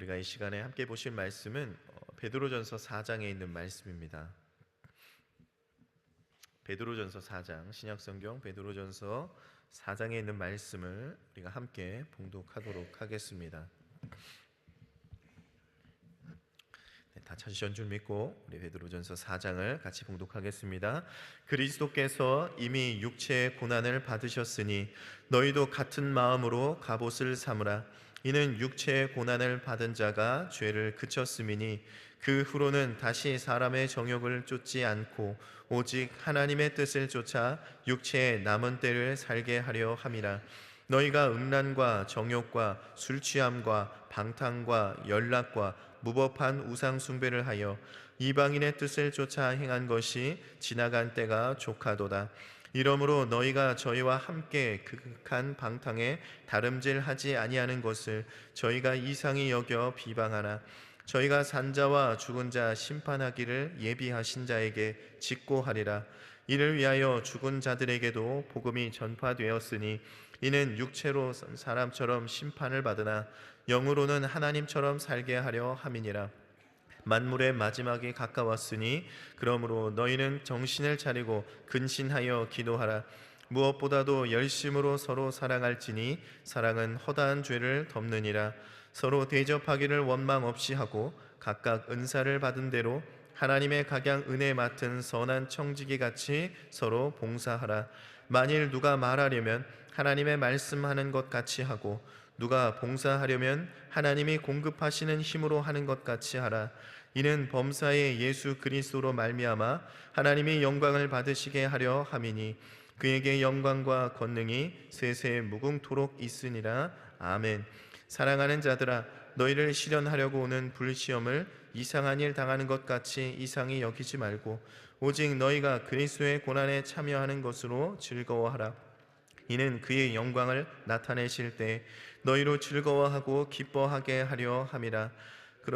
우리가 이 시간에 함께 보실 말씀은 베드로전서 4장에 있는 말씀입니다. 베드로전서 4장, 신약성경 베드로전서 4장에 있는 말씀을 우리가 함께 봉독하도록 하겠습니다. 다 찾으신 줄 믿고 우리 베드로전서 4장을 같이 봉독하겠습니다. 그리스도께서 이미 육체의 고난을 받으셨으니 너희도 같은 마음으로 갑옷을 삼으라. 이는 육체의 고난을 받은 자가 죄를 그쳤음이니 그 후로는 다시 사람의 정욕을 쫓지 않고 오직 하나님의 뜻을 쫓아 육체의 남은 때를 살게 하려 함이라. 너희가 음란과 정욕과 술취함과 방탕과 연락과 무법한 우상 숭배를 하여 이방인의 뜻을 쫓아 행한 것이 지나간 때가 족하도다. 이러므로 너희가 저희와 함께 극한 방탕에 다름질하지 아니하는 것을 저희가 이상히 여겨 비방하나 저희가 산자와 죽은 자 심판하기를 예비하신 자에게 직고하리라. 이를 위하여 죽은 자들에게도 복음이 전파되었으니 이는 육체로 사람처럼 심판을 받으나 영으로는 하나님처럼 살게 하려 함이니라. 만물의 마지막이 가까웠으니 그러므로 너희는 정신을 차리고 근신하여 기도하라. 무엇보다도 열심으로 서로 사랑할지니 사랑은 허다한 죄를 덮느니라. 서로 대접하기를 원망 없이 하고 각각 은사를 받은 대로 하나님의 각양 은혜 맡은 선한 청지기 같이 서로 봉사하라. 만일 누가 말하려면 하나님의 말씀하는 것 같이 하고 누가 봉사하려면 하나님이 공급하시는 힘으로 하는 것 같이 하라. 이는 범사의 예수 그리스도로 말미암아 하나님이 영광을 받으시게 하려 함이니 그에게 영광과 권능이 세세 무궁토록 있으니라. 아멘. 사랑하는 자들아, 너희를 시련하려고 오는 불시험을 이상한 일 당하는 것 같이 이상히 여기지 말고 오직 너희가 그리스도의 고난에 참여하는 것으로 즐거워하라. 이는 그의 영광을 나타내실 때 너희로 즐거워하고 기뻐하게 하려 함이라.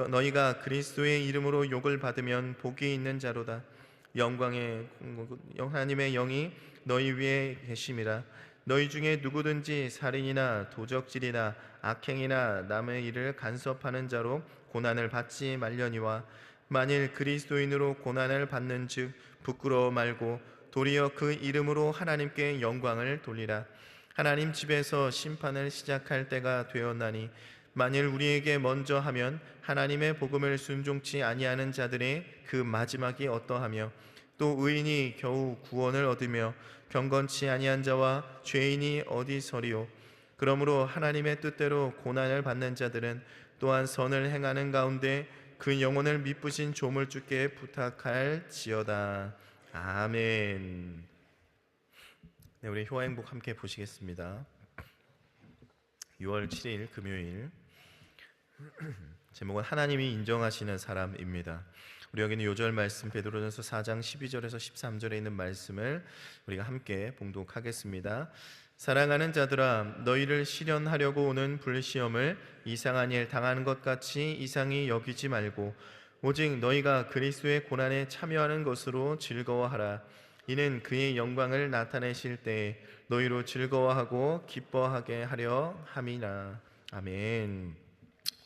너희가 그리스도의 이름으로 욕을 받으면 복이 있는 자로다. 영광의 하나님의 영이 너희 위에 계심이라. 너희 중에 누구든지 살인이나 도적질이나 악행이나 남의 일을 간섭하는 자로 고난을 받지 말려니와 만일 그리스도인으로 고난을 받는즉 부끄러워 말고 도리어 그 이름으로 하나님께 영광을 돌리라. 하나님 집에서 심판을 시작할 때가 되었나니 만일 우리에게 먼저 하면 하나님의 복음을 순종치 아니하는 자들의 그 마지막이 어떠하며 또 의인이 겨우 구원을 얻으며 경건치 아니한 자와 죄인이 어디서리요. 그러므로 하나님의 뜻대로 고난을 받는 자들은 또한 선을 행하는 가운데 그 영혼을 미쁘신 조물주께 부탁할지어다. 아멘. 네, 우리 효화행복 함께 보시겠습니다. 6월 7일 금요일, 제목은 하나님이 인정하시는 사람입니다. 우리 여기는 요절 말씀 베드로전서 4장 12절에서 13절에 있는 말씀을 우리가 함께 봉독하겠습니다. 사랑하는 자들아, 너희를 시련하려고 오는 불시험을 이상한 일 당하는 것 같이 이상히 여기지 말고 오직 너희가 그리스도의 고난에 참여하는 것으로 즐거워하라. 이는 그의 영광을 나타내실 때에 너희로 즐거워하고 기뻐하게 하려 함이라. 아멘.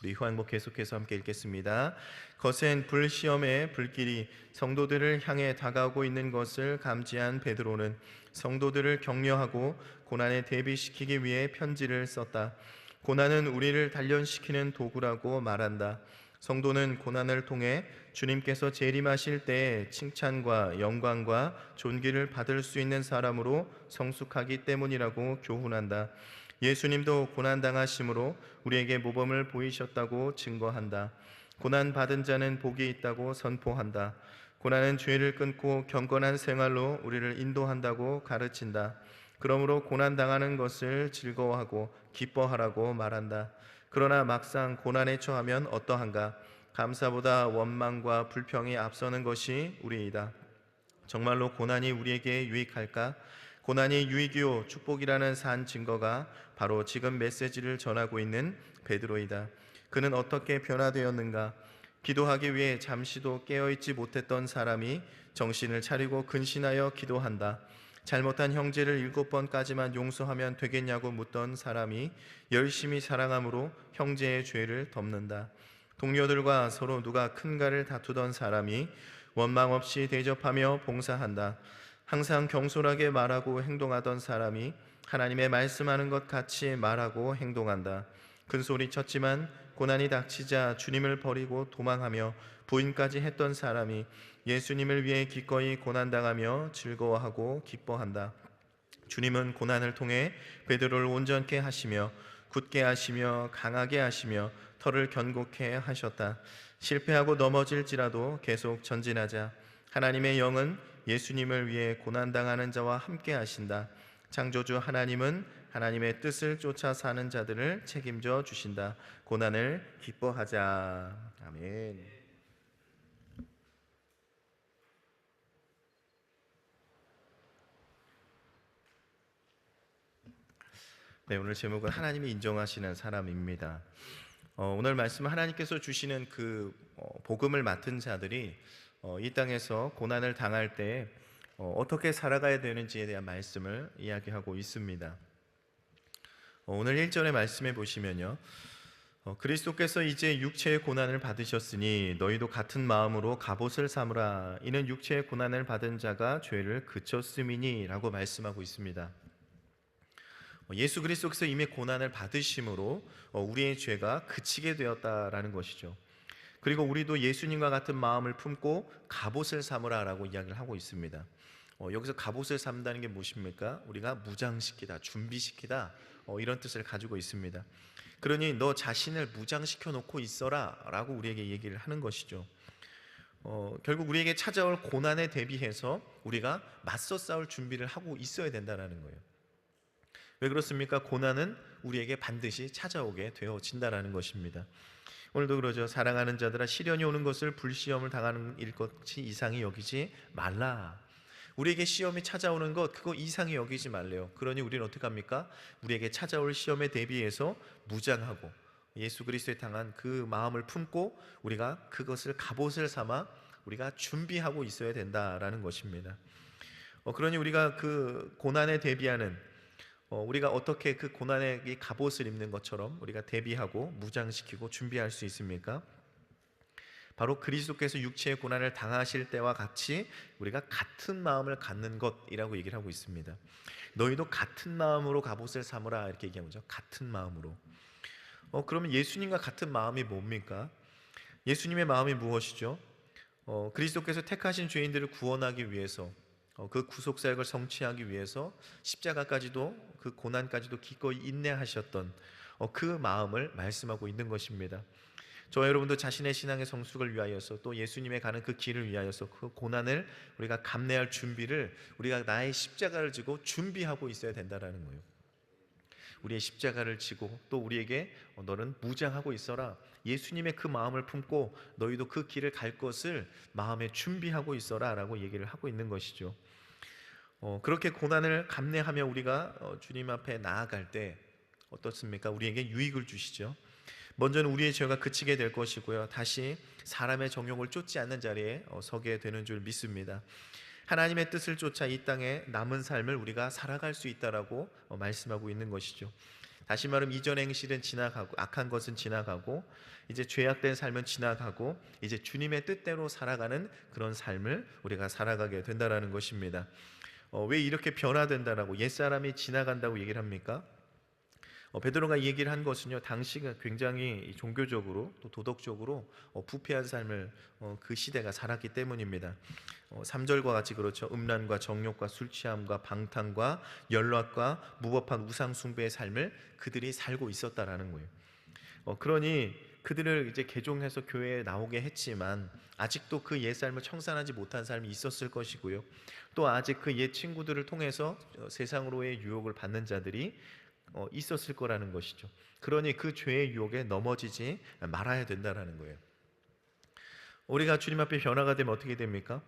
우리 효행복 계속해서 함께 읽겠습니다. 거센 불시험의 불길이 성도들을 향해 다가오고 있는 것을 감지한 베드로는 성도들을 격려하고 고난에 대비시키기 위해 편지를 썼다. 고난은 우리를 단련시키는 도구라고 말한다. 성도는 고난을 통해 주님께서 재림하실 때에 칭찬과 영광과 존귀를 받을 수 있는 사람으로 성숙하기 때문이라고 교훈한다. 예수님도 고난당하심으로 우리에게 모범을 보이셨다고 증거한다. 고난받은 자는 복이 있다고 선포한다. 고난은 죄를 끊고 경건한 생활로 우리를 인도한다고 가르친다. 그러므로 고난당하는 것을 즐거워하고 기뻐하라고 말한다. 그러나 막상 고난에 처하면 어떠한가? 감사보다 원망과 불평이 앞서는 것이 우리이다. 정말로 고난이 우리에게 유익할까? 고난이 유익이요 축복이라는 산 증거가 바로 지금 메시지를 전하고 있는 베드로이다. 그는 어떻게 변화되었는가? 기도하기 위해 잠시도 깨어있지 못했던 사람이 정신을 차리고 근신하여 기도한다. 잘못한 형제를 7번까지만 용서하면 되겠냐고 묻던 사람이 열심히 사랑함으로 형제의 죄를 덮는다. 동료들과 서로 누가 큰가를 다투던 사람이 원망 없이 대접하며 봉사한다. 항상 경솔하게 말하고 행동하던 사람이 하나님의 말씀하는 것 같이 말하고 행동한다. 큰 소리 쳤지만 고난이 닥치자 주님을 버리고 도망하며 부인까지 했던 사람이 예수님을 위해 기꺼이 고난당하며 즐거워하고 기뻐한다. 주님은 고난을 통해 베드로를 온전케 하시며 굳게 하시며 강하게 하시며 털을 견고케 하셨다. 실패하고 넘어질지라도 계속 전진하자. 하나님의 영은 예수님을 위해 고난당하는 자와 함께 하신다. 창조주 하나님은 하나님의 뜻을 쫓아 사는 자들을 책임져 주신다. 고난을 기뻐하자. 아멘. 네, 오늘 제목은 하나님이 인정하시는 사람입니다. 오늘 말씀 하나님께서 주시는 그 복음을 맡은 자들이 이 땅에서 고난을 당할 때 어떻게 살아가야 되는지에 대한 말씀을 이야기하고 있습니다. 오늘 1절의 말씀에 보시면요, 그리스도께서 이제 육체의 고난을 받으셨으니 너희도 같은 마음으로 갑옷을 삼으라. 이는 육체의 고난을 받은 자가 죄를 그쳤음이니 라고 말씀하고 있습니다. 예수 그리스도께서 이미 고난을 받으심으로 우리의 죄가 그치게 되었다라는 것이죠. 그리고 우리도 예수님과 같은 마음을 품고 갑옷을 삼으라라고 이야기를 하고 있습니다. 여기서 갑옷을 삼다는 게 무엇입니까? 우리가 무장시키다, 준비시키다, 이런 뜻을 가지고 있습니다. 그러니 너 자신을 무장시켜 놓고 있어라 라고 우리에게 얘기를 하는 것이죠. 결국 우리에게 찾아올 고난에 대비해서 우리가 맞서 싸울 준비를 하고 있어야 된다는 거예요. 왜 그렇습니까? 고난은 우리에게 반드시 찾아오게 되어진다라는 것입니다. 오늘도 그러죠. 사랑하는 자들아, 시련이 오는 것을 불시험을 당하는 일 것이 이상히 여기지 말라. 우리에게 시험이 찾아오는 것, 그거 이상히 여기지 말래요. 그러니 우리는 어떻게 합니까? 우리에게 찾아올 시험에 대비해서 무장하고 예수 그리스도에 당한 그 마음을 품고 우리가 그것을 갑옷을 삼아 우리가 준비하고 있어야 된다라는 것입니다. 그러니 우리가 그 고난에 대비하는, 우리가 어떻게 그 고난의 갑옷을 입는 것처럼 우리가 대비하고 무장시키고 준비할 수 있습니까? 바로 그리스도께서 육체의 고난을 당하실 때와 같이 우리가 같은 마음을 갖는 것이라고 얘기를 하고 있습니다. 너희도 같은 마음으로 갑옷을 삼으라 이렇게 얘기하는 거죠. 같은 마음으로. 그러면 예수님과 같은 마음이 뭡니까? 예수님의 마음이 무엇이죠? 그리스도께서 택하신 죄인들을 구원하기 위해서, 그 구속사역을 성취하기 위해서 십자가까지도, 그 고난까지도 기꺼이 인내하셨던 그 마음을 말씀하고 있는 것입니다. 저와 여러분도 자신의 신앙의 성숙을 위하여서, 또 예수님의 가는 그 길을 위하여서 그 고난을 우리가 감내할 준비를, 우리가 나의 십자가를 지고 준비하고 있어야 된다는 거예요. 우리의 십자가를 지고 또 우리에게 너는 무장하고 있어라, 예수님의 그 마음을 품고 너희도 그 길을 갈 것을 마음에 준비하고 있어라 라고 얘기를 하고 있는 것이죠. 그렇게 고난을 감내하며 우리가 주님 앞에 나아갈 때 어떻습니까? 우리에게 유익을 주시죠. 먼저는 우리의 죄가 그치게 될 것이고요, 다시 사람의 정욕을 쫓지 않는 자리에 서게 되는 줄 믿습니다. 하나님의 뜻을 쫓아 이 땅에 남은 삶을 우리가 살아갈 수 있다라고 말씀하고 있는 것이죠. 다시 말하면 이전 행실은 지나가고, 악한 것은 지나가고, 이제 죄악된 삶은 지나가고, 이제 주님의 뜻대로 살아가는 그런 삶을 우리가 살아가게 된다라는 것입니다. 왜 이렇게 변화된다라고, 옛사람이 지나간다고 얘기를 합니까? 베드로가 얘기를 한 것은요, 당시가 굉장히 종교적으로 또 도덕적으로 부패한 삶을 그 시대가 살았기 때문입니다. 3절과 같이 그렇죠. 음란과 정욕과 술 취함과 방탕과 연락과 무법한 우상 숭배의 삶을 그들이 살고 있었다라는 거예요. 그러니 그들을 이제 개종해서 교회에 나오게 했지만 아직도 그 옛 삶을 청산하지 못한 삶이 있었을 것이고요, 또 아직 그 옛 친구들을 통해서 세상으로의 유혹을 받는 자들이 있었을 거라는 것이죠. 그러니 그 죄의 유혹에 넘어지지 말아야 된다는 거예요. 우리가 주님 앞에 변화가 되면 어떻게 됩니까?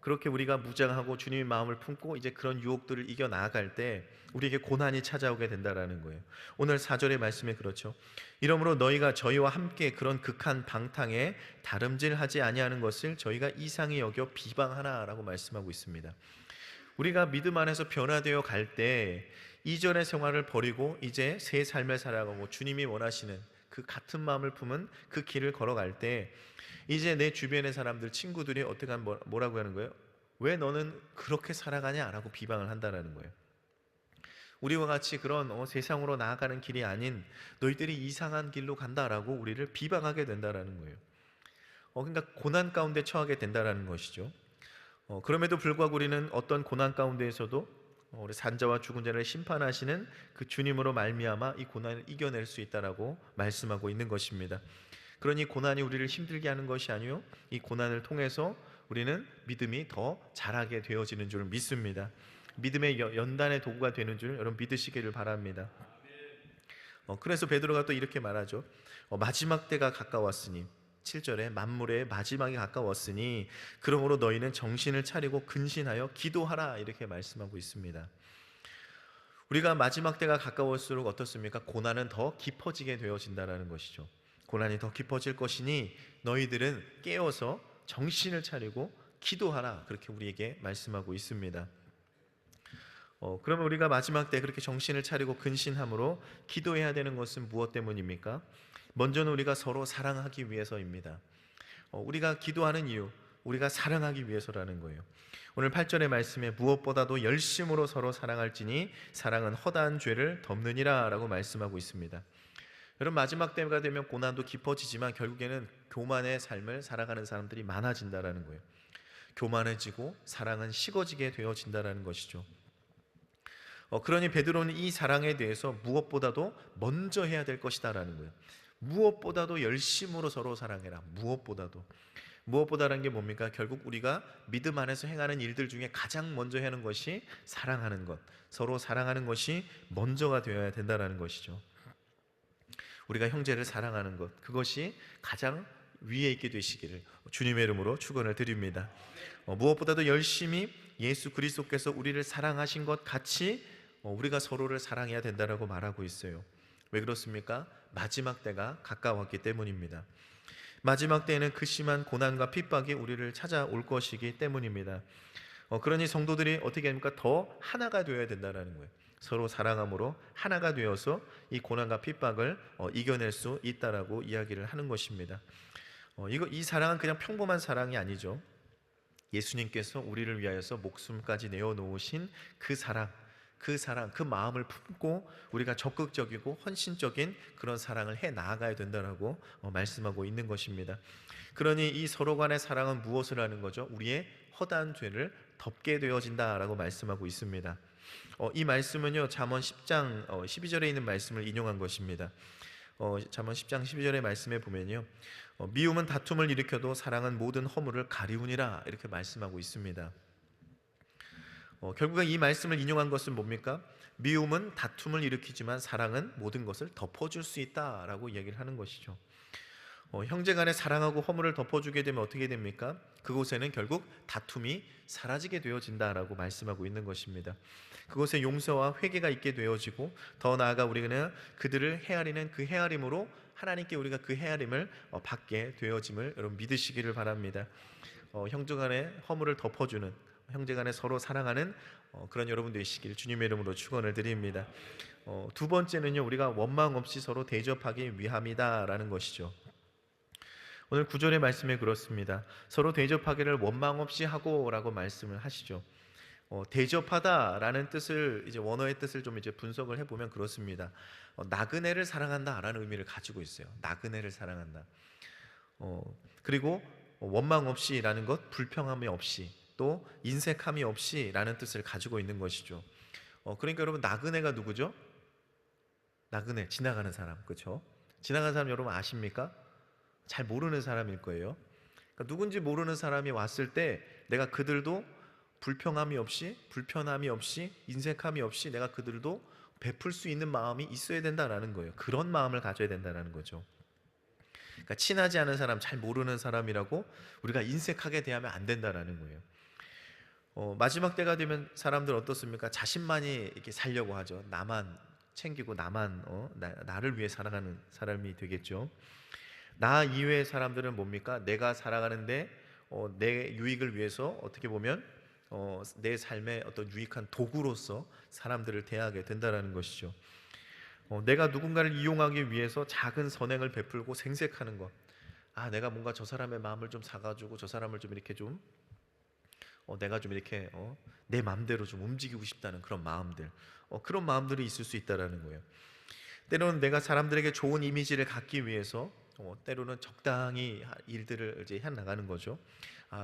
그렇게 우리가 무장하고 주님의 마음을 품고 이제 그런 유혹들을 이겨 나아갈 때 우리에게 고난이 찾아오게 된다라는 거예요. 오늘 4절의 말씀에 그렇죠. 이러므로 너희가 저희와 함께 그런 극한 방탕에 다름질하지 아니하는 것을 저희가 이상히 여겨 비방하나라고 말씀하고 있습니다. 우리가 믿음 안에서 변화되어 갈 때 이전의 생활을 버리고 이제 새 삶을 살아가고 주님이 원하시는 그 같은 마음을 품은 그 길을 걸어갈 때 이제 내 주변의 사람들, 친구들이 어떻게 하면 뭐라고 하는 거예요? 왜 너는 그렇게 살아가냐라고 비방을 한다라는 거예요. 우리와 같이 그런 세상으로 나아가는 길이 아닌 너희들이 이상한 길로 간다라고 우리를 비방하게 된다라는 거예요. 그러니까 고난 가운데 처하게 된다라는 것이죠. 그럼에도 불구하고 우리는 어떤 고난 가운데에서도 우리 산자와 죽은 자를 심판하시는 그 주님으로 말미암아 이 고난을 이겨낼 수 있다라고 말씀하고 있는 것입니다. 그러니 고난이 우리를 힘들게 하는 것이 아니요, 이 고난을 통해서 우리는 믿음이 더 자라게 되어지는 줄 믿습니다. 믿음의 연단의 도구가 되는 줄 여러분 믿으시기를 바랍니다. 그래서 베드로가 또 이렇게 말하죠. 마지막 때가 가까웠으니, 7절에 만물의 마지막이 가까웠으니 그러므로 너희는 정신을 차리고 근신하여 기도하라, 이렇게 말씀하고 있습니다. 우리가 마지막 때가 가까울수록 어떻습니까? 고난은 더 깊어지게 되어진다는 것이죠. 고난이 더 깊어질 것이니 너희들은 깨어서 정신을 차리고 기도하라, 그렇게 우리에게 말씀하고 있습니다. 그러면 우리가 마지막 때 그렇게 정신을 차리고 근신함으로 기도해야 되는 것은 무엇 때문입니까? 먼저는 우리가 서로 사랑하기 위해서입니다. 우리가 기도하는 이유, 우리가 사랑하기 위해서라는 거예요. 오늘 8절의 말씀에 무엇보다도 열심으로 서로 사랑할지니 사랑은 허다한 죄를 덮느니라 라고 말씀하고 있습니다. 여러분, 마지막 때가 되면 고난도 깊어지지만 결국에는 교만의 삶을 살아가는 사람들이 많아진다라는 거예요. 교만해지고 사랑은 식어지게 되어진다라는 것이죠. 그러니 베드로는 이 사랑에 대해서 무엇보다도 먼저 해야 될 것이다라는 거예요. 무엇보다도 열심으로 서로 사랑해라. 무엇보다라는 게 뭡니까? 결국 우리가 믿음 안에서 행하는 일들 중에 가장 먼저 하는 것이 사랑하는 것, 서로 사랑하는 것이 먼저가 되어야 된다라는 것이죠. 우리가 형제를 사랑하는 것, 그것이 가장 위에 있게 되시기를 주님의 이름으로 축원을 드립니다. 무엇보다도 열심히 예수 그리스도께서 우리를 사랑하신 것 같이 우리가 서로를 사랑해야 된다라고 말하고 있어요. 왜 그렇습니까? 마지막 때가 가까웠기 때문입니다. 마지막 때에는 그 심한 고난과 핍박이 우리를 찾아올 것이기 때문입니다. 그러니 성도들이 어떻게 합니까? 더 하나가 되어야 된다는 거예요. 서로 사랑함으로 하나가 되어서 이 고난과 핍박을 이겨낼 수 있다라고 이야기를 하는 것입니다. 이 사랑은 그냥 평범한 사랑이 아니죠. 예수님께서 우리를 위하여서 목숨까지 내어놓으신 그 사랑, 그 마음을 품고 우리가 적극적이고 헌신적인 그런 사랑을 해 나아가야 된다라고 말씀하고 있는 것입니다. 그러니 이 서로 간의 사랑은 무엇을 하는 거죠? 우리의 허다한 죄를 덮게 되어진다라고 말씀하고 있습니다. 이 말씀은요, 잠언 10장 12절에 있는 말씀을 인용한 것입니다. 잠언 10장 12절의 말씀에 보면요, 미움은 다툼을 일으켜도 사랑은 모든 허물을 가리우니라, 이렇게 말씀하고 있습니다. 결국에 이 말씀을 인용한 것은 뭡니까? 미움은 다툼을 일으키지만 사랑은 모든 것을 덮어줄 수 있다라고 이야기를 하는 것이죠. 형제간에 사랑하고 허물을 덮어주게 되면 어떻게 됩니까? 그곳에는 결국 다툼이 사라지게 되어진다라고 말씀하고 있는 것입니다. 그곳에 용서와 회개가 있게 되어지고 더 나아가 우리는 그들을 헤아리는 그 헤아림으로 하나님께 우리가 그 헤아림을 받게 되어짐을 여러분 믿으시기를 바랍니다. 형제간의 허물을 덮어주는, 형제간에 서로 사랑하는 그런 여러분 되시길 주님의 이름으로 축원을 드립니다. 두 번째는요, 우리가 원망 없이 서로 대접하기 위함이다라는 것이죠. 오늘 9절의 말씀에 그렇습니다. 서로 대접하기를 원망 없이 하고라고 말씀을 하시죠. 대접하다라는 뜻을, 이제 원어의 뜻을 좀 이제 분석을 해보면 그렇습니다. 나그네를 사랑한다라는 의미를 가지고 있어요. 나그네를 사랑한다. 그리고 원망 없이라는 것, 불평함이 없이, 또 인색함이 없이라는 뜻을 가지고 있는 것이죠. 그러니까 여러분, 나그네가 누구죠? 나그네, 지나가는 사람, 그렇죠? 지나가는 사람 여러분 아십니까? 잘 모르는 사람일 거예요. 그러니까 누군지 모르는 사람이 왔을 때 내가 그들도 불평함이 없이, 불편함이 없이, 인색함이 없이 내가 그들도 베풀 수 있는 마음이 있어야 된다라는 거예요. 그런 마음을 가져야 된다는 거죠. 그러니까 친하지 않은 사람, 잘 모르는 사람이라고 우리가 인색하게 대하면 안 된다라는 거예요. 마지막 때가 되면 사람들 어떻습니까? 자신만이 이렇게 살려고 하죠. 나만 챙기고 나만 나를 위해 살아가는 사람이 되겠죠. 나 이외의 사람들은 뭡니까? 내가 살아가는데 내 유익을 위해서 어떻게 보면 내 삶의 어떤 유익한 도구로서 사람들을 대하게 된다라는 것이죠. 내가 누군가를 이용하기 위해서 작은 선행을 베풀고 생색하는 것. 내가 뭔가 저 사람의 마음을 좀 사가지고 저 사람을 좀 이렇게 좀 내가 좀 이렇게 내 마음대로 좀 움직이고 싶다는 그런 마음들, 그런 마음들이 있을 수 있다라는 거예요. 때로는 내가 사람들에게 좋은 이미지를 갖기 위해서 때로는 적당히 일들을 이제 해 나가는 거죠.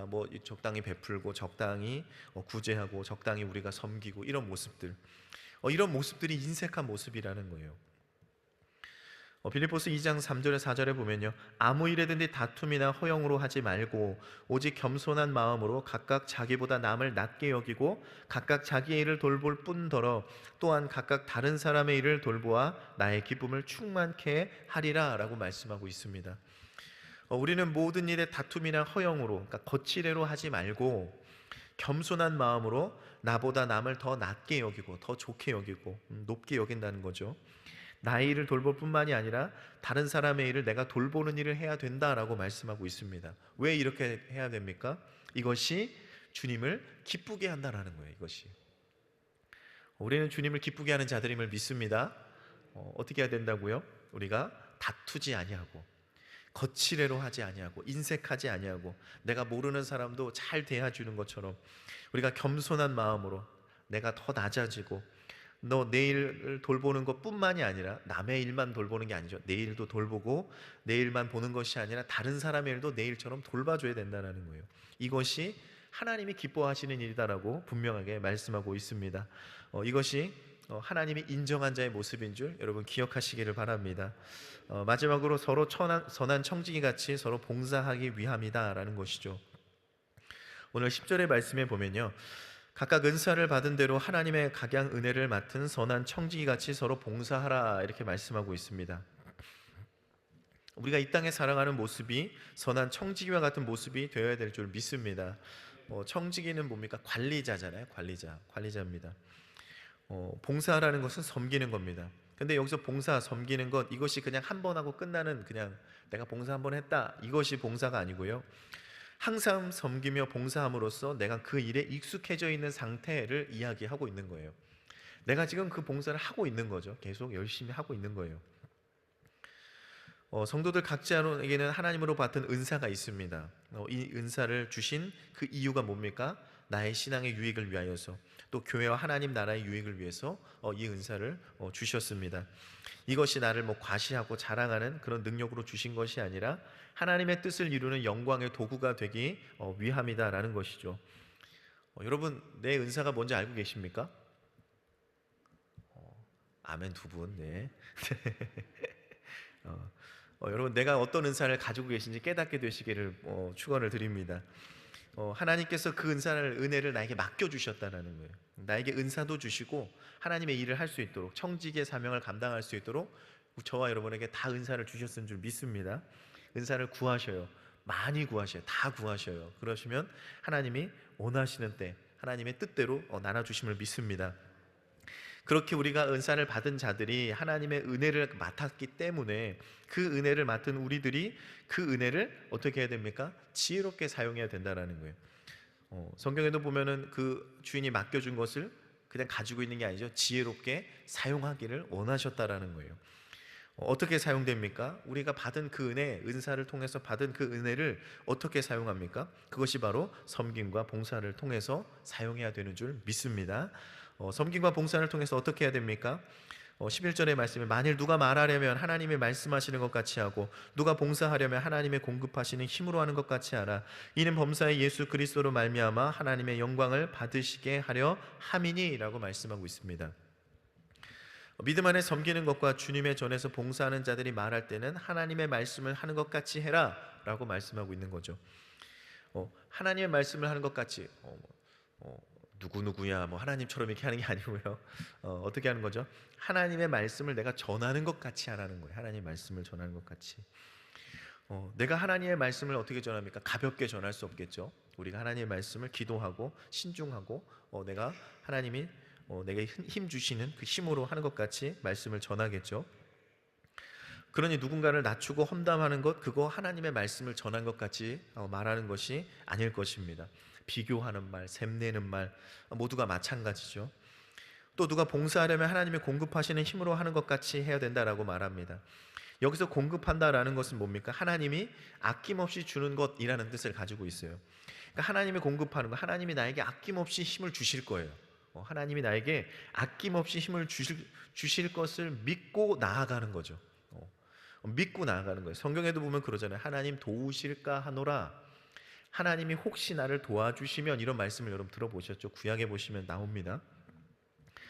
뭐 적당히 베풀고 적당히 구제하고 적당히 우리가 섬기고 이런 모습들, 이런 모습들이 인색한 모습이라는 거예요. 빌립보서 2장 3절에 4절에 보면요, 아무 일에든지 다툼이나 허영으로 하지 말고 오직 겸손한 마음으로 각각 자기보다 남을 낮게 여기고 각각 자기의 일을 돌볼 뿐더러 또한 각각 다른 사람의 일을 돌보아 나의 기쁨을 충만케 하리라 라고 말씀하고 있습니다. 우리는 모든 일에 다툼이나 허영으로, 그러니까 거칠애로 하지 말고 겸손한 마음으로 나보다 남을 더 낮게 여기고 더 좋게 여기고 높게 여긴다는 거죠. 나의 일을 돌볼 뿐만이 아니라 다른 사람의 일을 내가 돌보는 일을 해야 된다라고 말씀하고 있습니다. 왜 이렇게 해야 됩니까? 이것이 주님을 기쁘게 한다라는 거예요. 이것이 우리는 주님을 기쁘게 하는 자들임을 믿습니다. 어떻게 해야 된다고요? 우리가 다투지 아니하고 거칠애로 하지 아니하고 인색하지 아니하고 내가 모르는 사람도 잘 대해주는 것처럼 우리가 겸손한 마음으로 내가 더 낮아지고 너 내 일을 돌보는 것뿐만이 아니라 남의 일만 돌보는 게 아니죠. 내 일도 돌보고 내 일만 보는 것이 아니라 다른 사람의 일도 내 일처럼 돌봐줘야 된다는 거예요. 이것이 하나님이 기뻐하시는 일이다라고 분명하게 말씀하고 있습니다. 이것이 하나님이 인정한 자의 모습인 줄 여러분 기억하시기를 바랍니다. 마지막으로 서로 선한 청지기 같이 서로 봉사하기 위함이다라는 것이죠. 오늘 10절의 말씀에 보면요, 각각 은사를 받은 대로 하나님의 각양 은혜를 맡은 선한 청지기 같이 서로 봉사하라 이렇게 말씀하고 있습니다. 우리가 이 땅에 살아가는 모습이 선한 청지기와 같은 모습이 되어야 될 줄 믿습니다. 청지기는 뭡니까? 관리자잖아요. 관리자입니다. 봉사라는 것은 섬기는 겁니다. 근데 여기서 봉사, 섬기는 것, 이것이 그냥 한 번 하고 끝나는, 그냥 내가 봉사 한 번 했다, 이것이 봉사가 아니고요, 항상 섬기며 봉사함으로써 내가 그 일에 익숙해져 있는 상태를 이야기하고 있는 거예요. 내가 지금 그 봉사를 하고 있는 거죠. 계속 열심히 하고 있는 거예요. 성도들 각자에게는 하나님으로 받은 은사가 있습니다. 이 은사를 주신 그 이유가 뭡니까? 나의 신앙의 유익을 위하여서, 또 교회와 하나님 나라의 유익을 위해서 이 은사를 주셨습니다. 이것이 나를 과시하고 자랑하는 그런 능력으로 주신 것이 아니라 하나님의 뜻을 이루는 영광의 도구가 되기 위함이다라는 것이죠. 여러분, 내 은사가 뭔지 알고 계십니까? 아멘 두 분. 네. 여러분, 내가 어떤 은사를 가지고 계신지 깨닫게 되시기를 축원을 드립니다. 하나님께서 그 은혜를 나에게 맡겨주셨다는 거예요. 나에게 은사도 주시고 하나님의 일을 할 수 있도록, 청지기의 사명을 감당할 수 있도록 저와 여러분에게 다 은사를 주셨은 줄 믿습니다. 은사를 구하셔요. 많이 구하셔요. 다 구하셔요. 그러시면 하나님이 원하시는 때 하나님의 뜻대로 나눠주심을 믿습니다. 그렇게 우리가 은사를 받은 자들이 하나님의 은혜를 맡았기 때문에 그 은혜를 맡은 우리들이 그 은혜를 어떻게 해야 됩니까? 지혜롭게 사용해야 된다는 거예요. 성경에도 보면은 그 주인이 맡겨준 것을 그냥 가지고 있는 게 아니죠. 지혜롭게 사용하기를 원하셨다라는 거예요. 어떻게 사용됩니까? 우리가 받은 그 은혜, 은사를 통해서 받은 그 은혜를 어떻게 사용합니까? 그것이 바로 섬김과 봉사를 통해서 사용해야 되는 줄 믿습니다. 섬김과 봉사를 통해서 어떻게 해야 됩니까? 11절의 말씀에 만일 누가 말하려면 하나님이 말씀하시는 것 같이 하고 누가 봉사하려면 하나님의 공급하시는 힘으로 하는 것 같이 하라. 이는 범사의 예수 그리스도로 말미암아 하나님의 영광을 받으시게 하려 함이니라고 말씀하고 있습니다. 믿음 안에 섬기는 것과 주님의 전에서 봉사하는 자들이 말할 때는 하나님의 말씀을 하는 것 같이 해라 라고 말씀하고 있는 거죠. 하나님의 말씀을 하는 것 같이 누구누구야 하나님처럼 이렇게 하는 게 아니고요. 어떻게 하는 거죠? 하나님의 말씀을 내가 전하는 것 같이 하라는 거예요. 하나님의 말씀을 전하는 것 같이. 내가 하나님의 말씀을 어떻게 전합니까? 가볍게 전할 수 없겠죠. 우리가 하나님의 말씀을 기도하고 신중하고 내가 하나님이 내게 힘 주시는 그 힘으로 하는 것 같이 말씀을 전하겠죠. 그러니 누군가를 낮추고 험담하는 것, 그거 하나님의 말씀을 전한 것 같이 말하는 것이 아닐 것입니다. 비교하는 말, 샘내는 말 모두가 마찬가지죠. 또 누가 봉사하려면 하나님이 공급하시는 힘으로 하는 것 같이 해야 된다라고 말합니다. 여기서 공급한다라는 것은 뭡니까? 하나님이 아낌없이 주는 것이라는 뜻을 가지고 있어요. 그러니까 하나님이 공급하는 거, 하나님이 나에게 아낌없이 힘을 주실 거예요. 하나님이 나에게 아낌없이 힘을 주실 것을 믿고 나아가는 거죠. 믿고 나아가는 거예요. 성경에도 보면 그러잖아요. 하나님 도우실까 하노라. 하나님이 혹시 나를 도와주시면, 이런 말씀을 여러분 들어보셨죠? 구약에 보시면 나옵니다.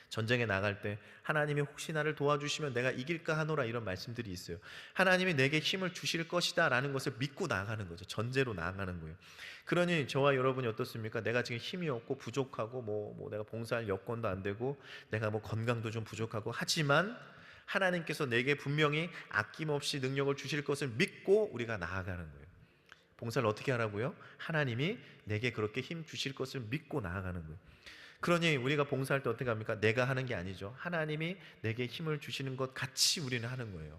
전쟁에 나갈 때 하나님이 혹시 나를 도와주시면 내가 이길까 하노라, 이런 말씀들이 있어요. 하나님이 내게 힘을 주실 것이다 라는 것을 믿고 나아가는 거죠. 전제로 나아가는 거예요. 그러니 저와 여러분이 어떻습니까? 내가 지금 힘이 없고 부족하고 뭐 내가 봉사할 여건도 안 되고 내가 뭐 건강도 좀 부족하고 하지만 하나님께서 내게 분명히 아낌없이 능력을 주실 것을 믿고 우리가 나아가는 거예요. 봉사를 어떻게 하라고요? 하나님이 내게 그렇게 힘 주실 것을 믿고 나아가는 거예요. 그러니 우리가 봉사할 때 어떻게 합니까? 내가 하는 게 아니죠. 하나님이 내게 힘을 주시는 것 같이 우리는 하는 거예요.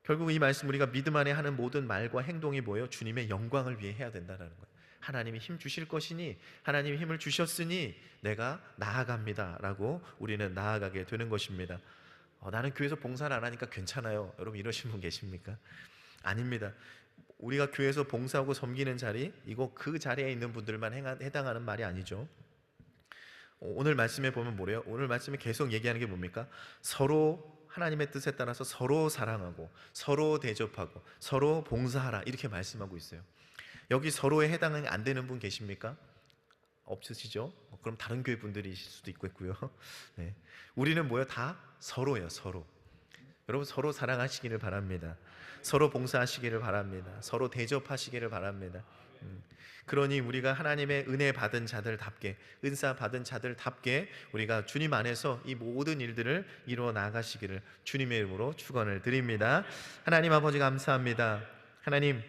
결국 이 말씀, 우리가 믿음 안에 하는 모든 말과 행동이 뭐예요? 주님의 영광을 위해 해야 된다는 거예요. 하나님이 힘 주실 것이니, 하나님이 힘을 주셨으니 내가 나아갑니다 라고 우리는 나아가게 되는 것입니다. 나는 교회에서 봉사를 안 하니까 괜찮아요, 여러분 이러신 분 계십니까? 아닙니다. 우리가 교회에서 봉사하고 섬기는 자리, 이거 그 자리에 있는 분들만 해당하는 말이 아니죠. 오늘 말씀에 보면 뭐래요? 오늘 말씀에 계속 얘기하는 게 뭡니까? 서로 하나님의 뜻에 따라서 서로 사랑하고 서로 대접하고 서로 봉사하라, 이렇게 말씀하고 있어요. 여기 서로에 해당이 안 되는 분 계십니까? 없으시죠? 그럼 다른 교회 분들이실 수도 있겠고요. 네. 우리는 뭐예요? 다 서로예요. 서로. 여러분 서로 사랑하시기를 바랍니다. 서로 봉사하시기를 바랍니다. 서로 대접하시기를 바랍니다. 그러니 우리가 하나님의 은혜 받은 자들답게, 은사 받은 자들답게 우리가 주님 안에서 이 모든 일들을 이루어 나가시기를 주님의 이름으로 축원을 드립니다. 하나님 아버지 감사합니다. 하나님,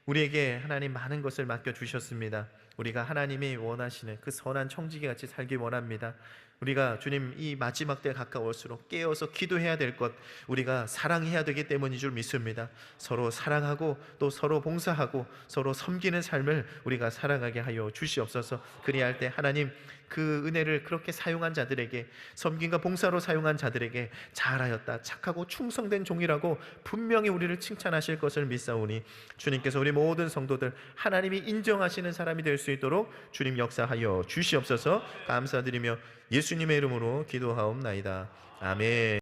우리에게 하나님 많은 것을 맡겨주셨습니다. 우리가 하나님이 원하시는 그 선한 청지기 같이 살기 원합니다. 우리가 주님 이 마지막 때에 가까울수록 깨어서 기도해야 될 것, 우리가 사랑해야 되기 때문인 줄 믿습니다. 서로 사랑하고 또 서로 봉사하고 서로 섬기는 삶을 우리가 살아가게 하여 주시옵소서. 그리할 때 하나님 그 은혜를 그렇게 사용한 자들에게, 섬김과 봉사로 사용한 자들에게 잘하였다, 착하고 충성된 종이라고 분명히 우리를 칭찬하실 것을 믿사오니 주님께서 우리 모든 성도들 하나님이 인정하시는 사람이 될 수 있도록 주님 역사하여 주시옵소서. 감사드리며 예수님의 이름으로 기도하옵나이다. 아멘.